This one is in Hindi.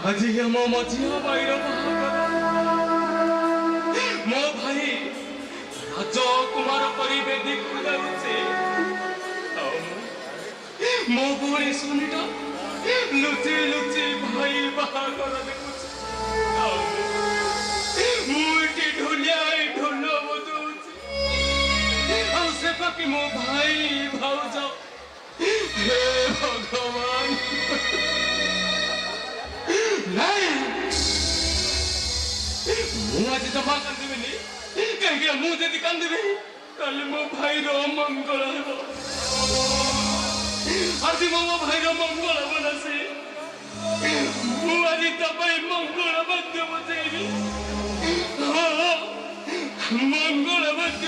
आज हम मझिया भाई मो भाई राजकुमार परिवेदी को जाऊे मो भौणी सुनीटा लुचि लुचि भाई बाहागर देखुचे मुझे ढोलिया ढोल बजाऊे से बाकी मो भाई भाउज हे भगवान मुझे जमा कांदी कहीं मुझे कांदी कल मो भाई मंगल आज मो भाई मंगल बना से मुझे तबाई मंगल मध्य बचेगी मंगल मध्य